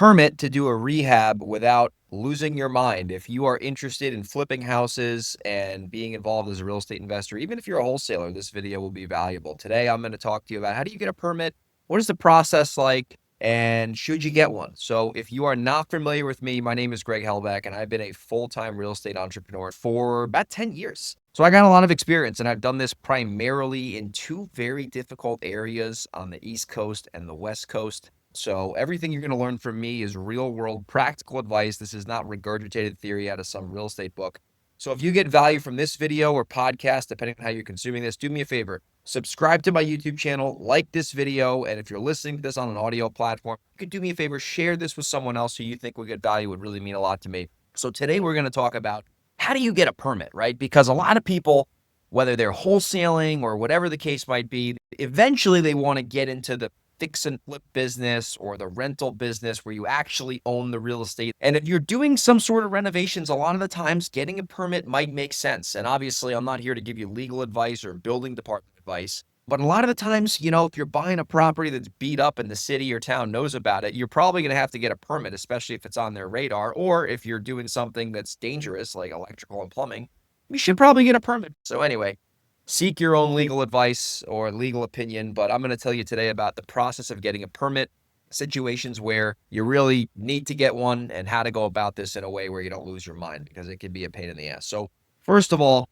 permit to do a rehab without losing your mind. If you are interested in flipping houses and being involved as a real estate investor, even if you're a wholesaler, this video will be valuable. Today, I'm going to talk to you about how do you get a permit? What is the process like? And should you get one? So, if you are not familiar with me, my name is Greg Helbeck, and I've been a full-time real estate entrepreneur for about 10 years. So, I got a lot of experience, and I've done this primarily in two very difficult areas on the East Coast and the West Coast. So everything you're going to learn from me is real world practical advice. This is not regurgitated theory out of some real estate book. So if you get value from this video or podcast, depending on how you're consuming this, do me a favor. Subscribe to my YouTube channel, like this video, and if you're listening to this on an audio platform, you could do me a favor, share this with someone else who you think would get value. Would really mean a lot to me. So today we're going to talk about how do you get a permit, right? Because a lot of people, whether they're wholesaling or whatever the case might be, eventually they want to get into the fix and flip business or the rental business where you actually own the real estate. And if you're doing some sort of renovations, a lot of the times getting a permit might make sense. And obviously, I'm not here to give you legal advice or building department advice. But a lot of the times, if you're buying a property that's beat up and the city or town knows about it, you're probably going to have to get a permit, especially if it's on their radar. Or if you're doing something that's dangerous, like electrical and plumbing, you should probably get a permit. So anyway, seek your own legal advice or legal opinion, but I'm going to tell you today about the process of getting a permit, situations where you really need to get one, and how to go about this in a way where you don't lose your mind, because it can be a pain in the ass. So first of all,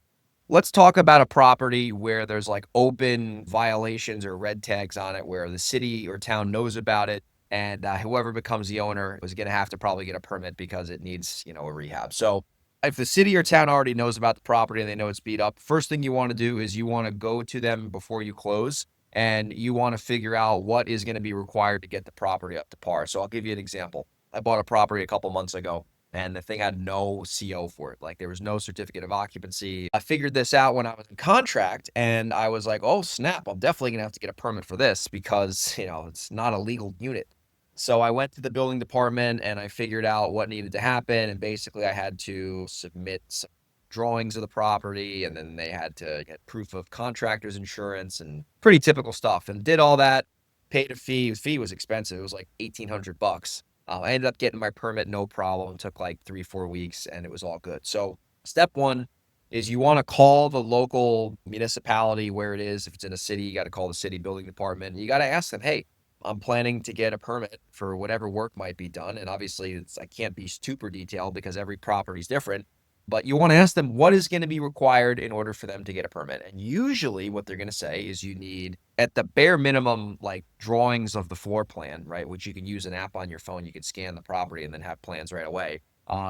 let's talk about a property where there's like open violations or red tags on it, where the city or town knows about it, and whoever becomes the owner is going to have to probably get a permit because it needs, a rehab. So if the city or town already knows about the property and they know it's beat up, first thing you want to do is you want to go to them before you close, and you want to figure out what is going to be required to get the property up to par. So I'll give you an example. I bought a property a couple months ago, and the thing had no CO for it. Like, there was no certificate of occupancy. I figured this out when I was in contract, and I was like, oh snap, I'm definitely going to have to get a permit for this because, it's not a legal unit. So I went to the building department and I figured out what needed to happen. And basically I had to submit some drawings of the property, and then they had to get proof of contractor's insurance and pretty typical stuff, and did all that, paid a fee. The fee was expensive. It was like $1,800. I ended up getting my permit, no problem. It took like 3-4 weeks and it was all good. So step one is you want to call the local municipality where it is. If it's in a city, you got to call the city building department. You got to ask them, hey, I'm planning to get a permit for whatever work might be done. And obviously I can't be super detailed because every property is different, but you want to ask them what is going to be required in order for them to get a permit. And usually what they're going to say is you need, at the bare minimum, like drawings of the floor plan, right? Which you can use an app on your phone. You can scan the property and then have plans right away.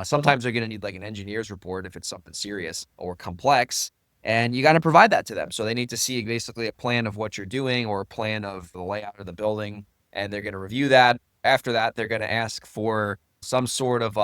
Sometimes they're going to need like an engineer's report if it's something serious or complex. And you got to provide that to them. So they need to see basically a plan of what you're doing or a plan of the layout of the building, and they're going to review that. After that, they're going to ask for some sort of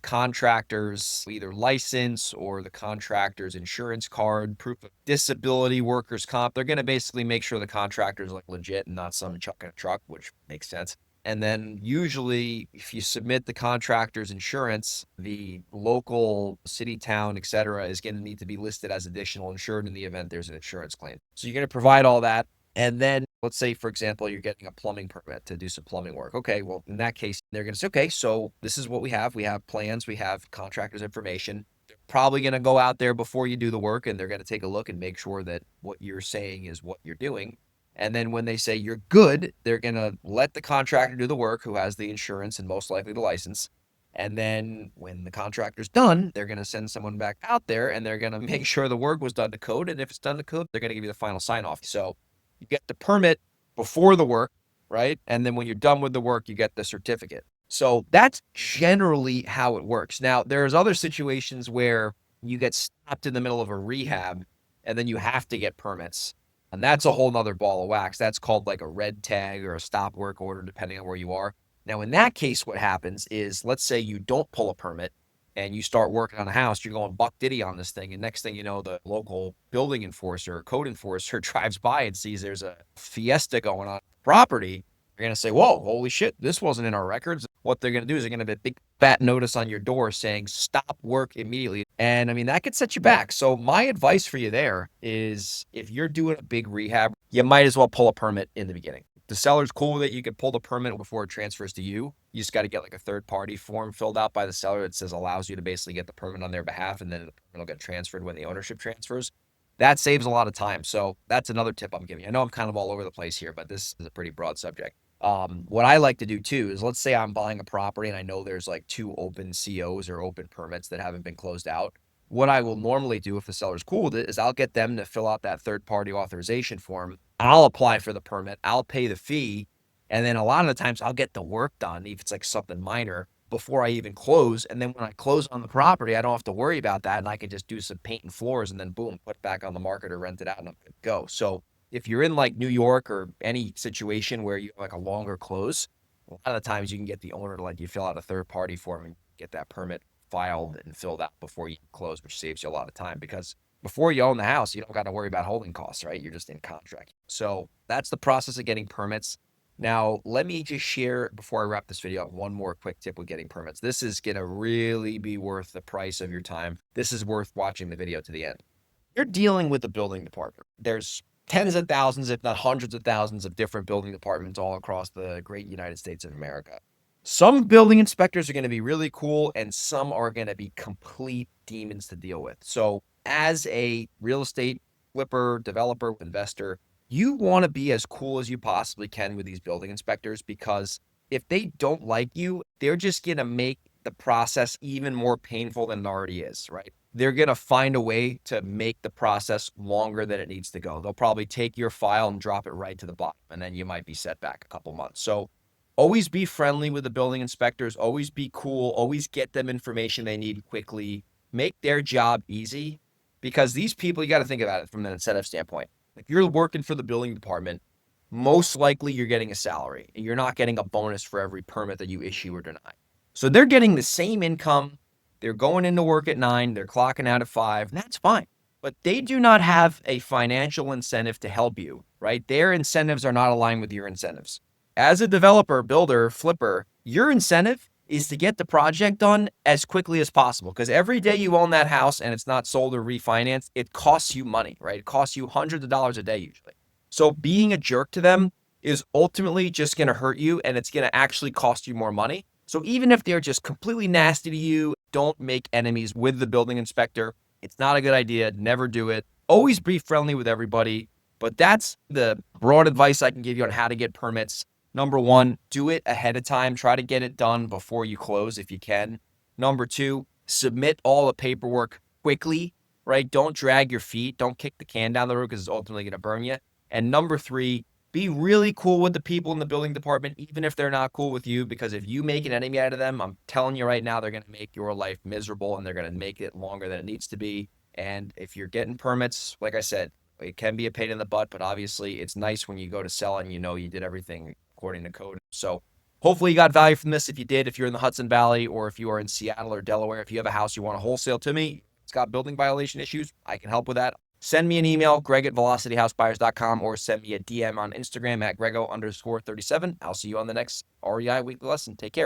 contractor's either license or the contractor's insurance card, proof of disability, workers' comp. They're going to basically make sure the contractor's like legit and not some chuck in a truck, which makes sense. And then usually if you submit the contractor's insurance, the local city, town, etc., is going to need to be listed as additional insured in the event there's an insurance claim. So you're going to provide all that. And then let's say, for example, you're getting a plumbing permit to do some plumbing work. Okay, well, in that case, they're going to say, okay, so this is what we have. We have plans, we have contractor's information. They're probably going to go out there before you do the work, and they're going to take a look and make sure that what you're saying is what you're doing. And then when they say you're good, they're going to let the contractor do the work, who has the insurance and most likely the license. And then when the contractor's done, they're going to send someone back out there, and they're going to make sure the work was done to code. And if it's done to code, they're going to give you the final sign off. So you get the permit before the work, right? And then when you're done with the work, you get the certificate. So that's generally how it works. Now, there's other situations where you get stopped in the middle of a rehab and then you have to get permits. And that's a whole nother ball of wax. That's called like a red tag or a stop work order, depending on where you are. Now, in that case, what happens is, let's say you don't pull a permit and you start working on a house, you're going buck diddy on this thing. And next thing you know, the local building enforcer or code enforcer drives by and sees there's a fiesta going on property. You're going to say, whoa, holy shit, this wasn't in our records. What they're going to do is they're going to have a big fat notice on your door saying stop work immediately. And I mean, that could set you back. So my advice for you there is, if you're doing a big rehab, you might as well pull a permit in the beginning. the seller's cool with it. You can pull the permit before it transfers to you. You just got to get like a third party form filled out by the seller that says allows you to basically get the permit on their behalf, and then the permit will get transferred when the ownership transfers. That saves a lot of time. So that's another tip I'm giving you. I know I'm kind of all over the place here, but this is a pretty broad subject. What I like to do too is, let's say I'm buying a property and I know there's like 2 open COs or open permits that haven't been closed out. What I will normally do if the seller's cool with it is I'll get them to fill out that third party authorization form. I'll apply for the permit. I'll pay the fee. And then a lot of the times I'll get the work done, if it's like something minor, before I even close. And then when I close on the property, I don't have to worry about that. And I can just do some paint and floors and then boom, put it back on the market or rent it out and I'm good to go. So if you're in like New York or any situation where you have like a longer close, a lot of the times you can get the owner to let you fill out a third party form and get that permit filed and filled out before you close, which saves you a lot of time, because before you own the house, you don't got to worry about holding costs, right? You're just in contract. So that's the process of getting permits. Now, let me just share before I wrap this video, one more quick tip with getting permits. This is going to really be worth the price of your time. This is worth watching the video to the end. You're dealing with the building department. There's tens of thousands, if not hundreds of thousands of different building departments all across the great United States of America. Some building inspectors are going to be really cool and some are going to be complete demons to deal with. So as a real estate flipper, developer, investor, you want to be as cool as you possibly can with these building inspectors, because if they don't like you, they're just going to make the process even more painful than it already is, right? They're going to find a way to make the process longer than it needs to go. They'll probably take your file and drop it right to the bottom, and then you might be set back a couple months. So always be friendly with the building inspectors, always be cool, always get them information they need quickly, make their job easy, because these people, you got to think about it from an incentive standpoint. If you're working for the building department, most likely you're getting a salary and you're not getting a bonus for every permit that you issue or deny. So they're getting the same income. They're going into work at 9, they're clocking out at 5, and that's fine. But they do not have a financial incentive to help you, right? Their incentives are not aligned with your incentives. As a developer, builder, flipper, your incentive is to get the project done as quickly as possible, because every day you own that house and it's not sold or refinanced, it costs you money, right? It costs you hundreds of dollars a day usually. So being a jerk to them is ultimately just going to hurt you, and it's going to actually cost you more money. So even if they're just completely nasty to you, don't make enemies with the building inspector. It's not a good idea. Never do it. Always be friendly with everybody. But that's the broad advice I can give you on how to get permits. Number 1, do it ahead of time. Try to get it done before you close if you can. Number 2, submit all the paperwork quickly, right? Don't drag your feet. Don't kick the can down the road because it's ultimately going to burn you. And number 3, be really cool with the people in the building department, even if they're not cool with you, because if you make an enemy out of them, I'm telling you right now, they're going to make your life miserable and they're going to make it longer than it needs to be. And if you're getting permits, like I said, it can be a pain in the butt, but obviously it's nice when you go to sell and you know you did everything according to code. So hopefully you got value from this. If you did, if you're in the Hudson Valley or if you are in Seattle or Delaware, if you have a house you want to wholesale to me, it's got building violation issues, I can help with that. Send me an email, greg@velocityhousebuyers.com, or send me a DM on Instagram at grego_37. I'll see you on the next REI weekly lesson. Take care.